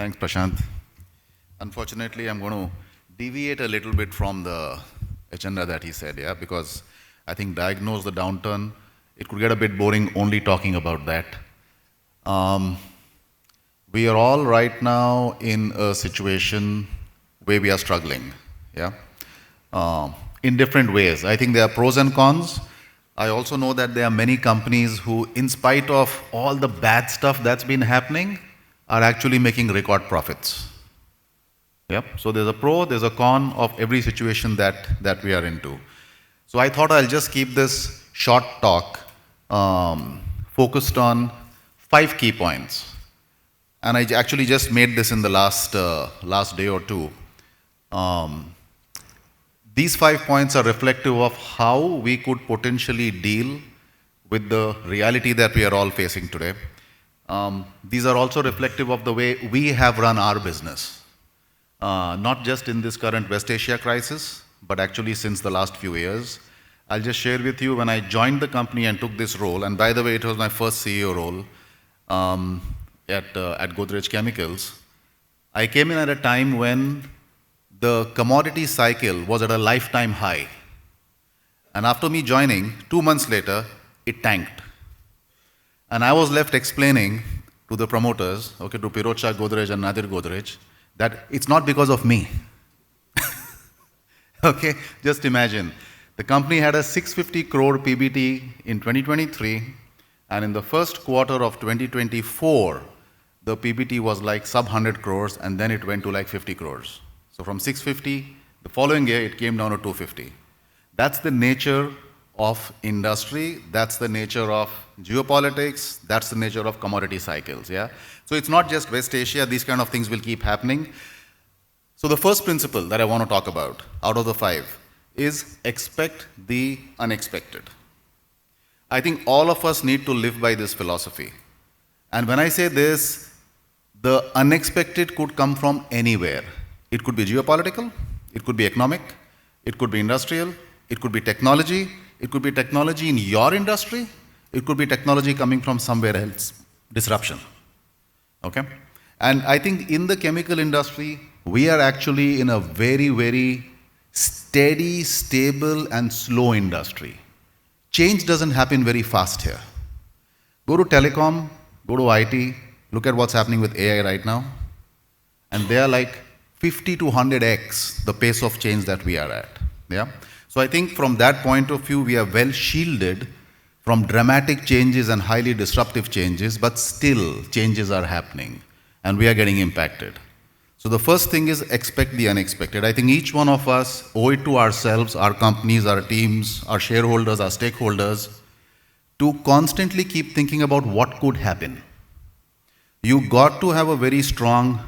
Thanks, Prashant. Unfortunately, I'm going to deviate a little bit from the agenda that he said, yeah, because I think diagnose the downturn, it could get a bit boring only talking about that. Um, we are all right now in a situation where we are struggling, yeah, in different ways. I think there are pros and cons. I also know that there are many companies who, in spite of all the bad stuff that's been happening, are actually making record profits. Yep. So there's a pro, there's a con of every situation that we are into. So I thought I'll just keep this short talk focused on 5 key points. And I actually just made this in the last day or two. These 5 points are reflective of how we could potentially deal with the reality that we are all facing today. These are also reflective of the way we have run our business, not just in this current West Asia crisis, but actually since the last few years. I'll just share with you when I joined the company and took this role, and by the way, it was my first CEO role at Godrej Chemicals. I came in at a time when the commodity cycle was at a lifetime high. And after me joining, 2 months later, it tanked. And I was left explaining to the promoters, okay, to Pirocha Godrej and Nadir Godrej, that it's not because of me. Okay, just imagine. The company had a 650 crore PBT in 2023, and in the first quarter of 2024, the PBT was like sub 100 crores, and then it went to like 50 crores. So from 650, the following year, it came down to 250. That's the nature of industry, that's the nature of geopolitics, that's the nature of commodity cycles, yeah? So it's not just West Asia, these kind of things will keep happening. So the first principle that I want to talk about, out of the 5, is expect the unexpected. I think all of us need to live by this philosophy. And when I say this, the unexpected could come from anywhere. It could be geopolitical, it could be economic, it could be industrial, it could be technology, it could be technology in your industry, it could be technology coming from somewhere else, disruption, okay? And I think in the chemical industry, we are actually in a very, very steady, stable, and slow industry. Change doesn't happen very fast here. Go to telecom, go to IT, look at what's happening with AI right now, and they are like 50 to 100x the pace of change that we are at, yeah? So I think from that point of view, we are well shielded from dramatic changes and highly disruptive changes, but still changes are happening and we are getting impacted. So the first thing is expect the unexpected. I think each one of us owe it to ourselves, our companies, our teams, our shareholders, our stakeholders, to constantly keep thinking about what could happen. You got to have a very strong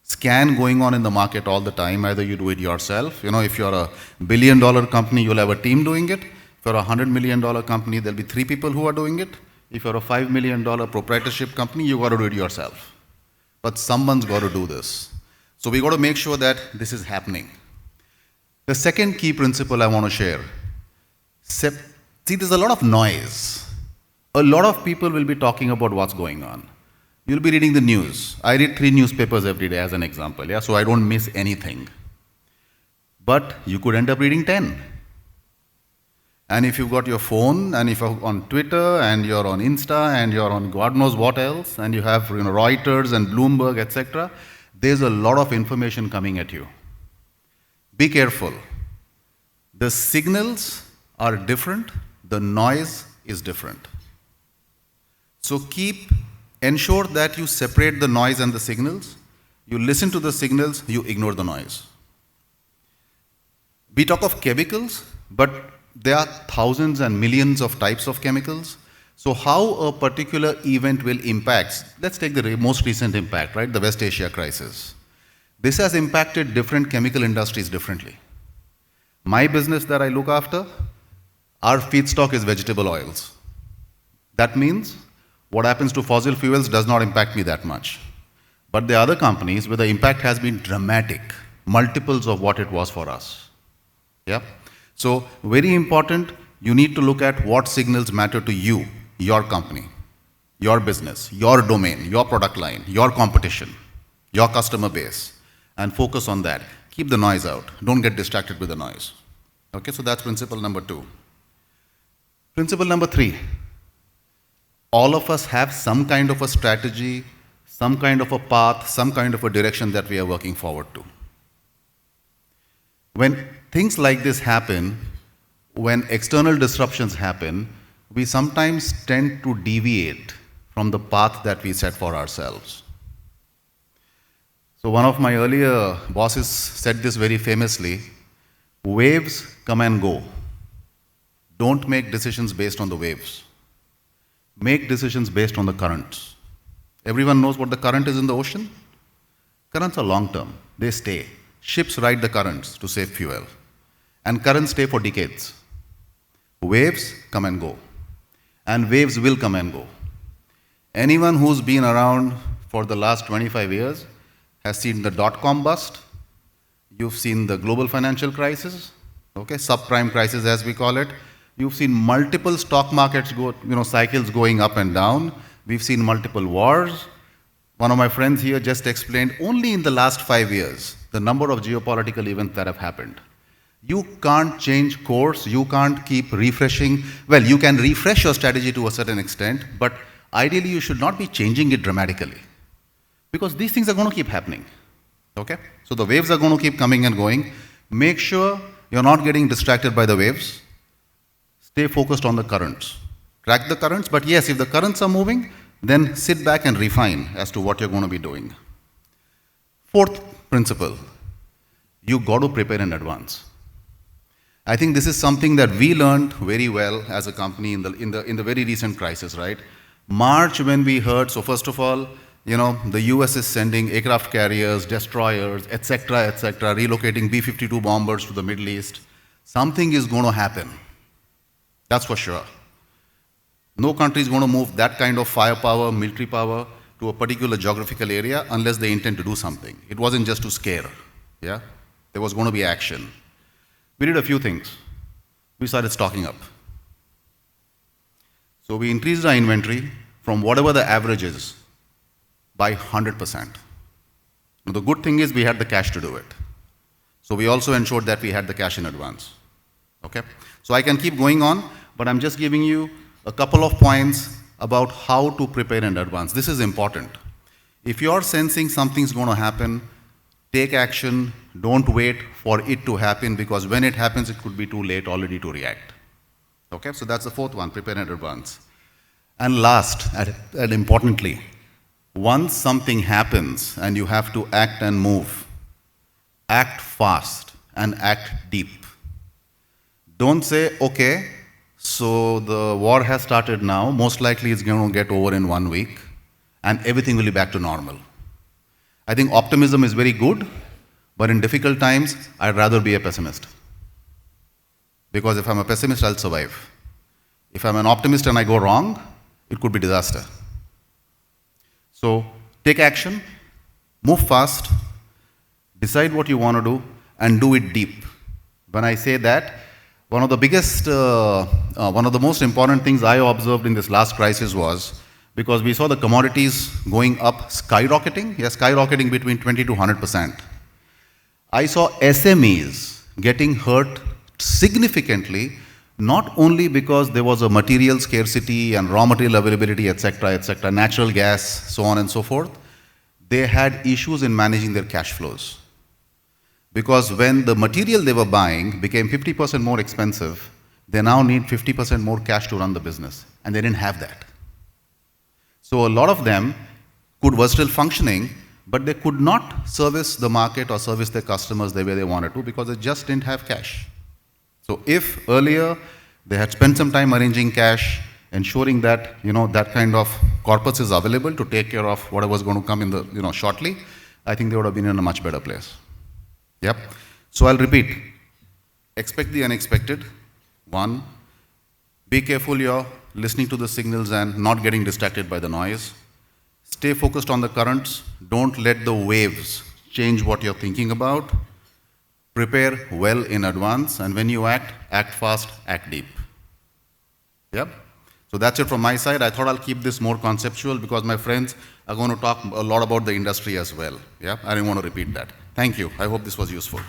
scan going on in the market all the time. Either you do it yourself. You know, if you're a $1 billion company, you'll have a team doing it. If you're a $100 million company, there'll be 3 people who are doing it. If you're a $5 million proprietorship company, you got to do it yourself. But someone's got to do this. So we got to make sure that this is happening. The second key principle I want to share. See, there's a lot of noise. A lot of people will be talking about what's going on. You'll be reading the news. I read 3 newspapers every day as an example, yeah, so I don't miss anything. But you could end up reading 10. And if you've got your phone, and if you're on Twitter, and you're on Insta, and you're on God knows what else, and you have Reuters and Bloomberg, etc., there's a lot of information coming at you. Be careful. The signals are different, the noise is different. So ensure that you separate the noise and the signals. You listen to the signals, you ignore the noise. We talk of chemicals, but there are thousands and millions of types of chemicals. So how a particular event will impact, let's take the most recent impact, right? The West Asia crisis. This has impacted different chemical industries differently. My business that I look after, our feedstock is vegetable oils. That means what happens to fossil fuels does not impact me that much. But the other companies where the impact has been dramatic, multiples of what it was for us. Yeah? So very important, you need to look at what signals matter to you, your company, your business, your domain, your product line, your competition. your customer base, and focus on that. Keep the noise out. Don't get distracted with the noise. Okay, so that's principle number 2. Principle number 3. All of us have some kind of a strategy, some kind of a path, some kind of a direction that we are working forward to. When things like this happen, when external disruptions happen, we sometimes tend to deviate from the path that we set for ourselves. So one of my earlier bosses said this very famously: waves come and go. Don't make decisions based on the waves. Make decisions based on the currents. Everyone knows what the current is in the ocean? Currents are long term, they stay. Ships ride the currents to save fuel, and currents stay for decades. Waves come and go, and waves will come and go. Anyone who's been around for the last 25 years has seen the dot-com bust, you've seen the global financial crisis, okay, subprime crisis as we call it. You've seen multiple stock markets cycles going up and down. We've seen multiple wars. One of my friends here just explained only in the last 5 years the number of geopolitical events that have happened. You can't change course, you can't keep refreshing. Well, you can refresh your strategy to a certain extent, but ideally you should not be changing it dramatically, because these things are going to keep happening. Okay? So the waves are going to keep coming and going. Make sure you're not getting distracted by the waves. Stay focused on the currents. Track the currents, but yes, if the currents are moving, then sit back and refine as to what you're going to be doing. 4th principle, you got to prepare in advance. I think this is something that we learned very well as a company in the very recent crisis, right? March, when we heard, so first of all, the US is sending aircraft carriers, destroyers, etc., relocating B-52 bombers to the Middle East. Something is going to happen. That's for sure. No country is going to move that kind of firepower, military power to a particular geographical area unless they intend to do something. It wasn't just to scare. Yeah? There was going to be action. We did a few things. We started stocking up. So we increased our inventory from whatever the average is by 100%. Now, the good thing is we had the cash to do it. So we also ensured that we had the cash in advance. Okay? So I can keep going on, but I'm just giving you a couple of points about how to prepare in advance. This is important. If you're sensing something's going to happen, take action. Don't wait for it to happen, because when it happens, it could be too late already to react. Okay, so that's the 4th one, prepare in advance. And last, and importantly, once something happens and you have to act and move, act fast and act deep. Don't say, okay, so the war has started now, most likely it's going to get over in 1 week, and everything will be back to normal. I think optimism is very good, but in difficult times, I'd rather be a pessimist. Because if I'm a pessimist, I'll survive. If I'm an optimist and I go wrong, it could be disaster. So take action, move fast, decide what you want to do, and do it deep. When I say that, one of the most important things I observed in this last crisis was, because we saw the commodities going up, skyrocketing between 20 to 100%. I saw SMEs getting hurt significantly, not only because there was a material scarcity and raw material availability, etc., natural gas, so on and so forth. They had issues in managing their cash flows. Because when the material they were buying became 50% more expensive, they now need 50% more cash to run the business, and they didn't have that. So a lot of them were still functioning, but they could not service the market or service their customers the way they wanted to, because they just didn't have cash. So if earlier they had spent some time arranging cash, ensuring that that kind of corpus is available to take care of whatever was going to come in the shortly, I think they would have been in a much better place. Yep. So I'll repeat. Expect the unexpected. 1, be careful you're listening to the signals and not getting distracted by the noise. Stay focused on the currents. Don't let the waves change what you're thinking about. Prepare well in advance, and when you act fast, act deep. Yep. So that's it from my side. I thought I'll keep this more conceptual because my friends are going to talk a lot about the industry as well. Yeah, I didn't want to repeat that. Thank you. I hope this was useful.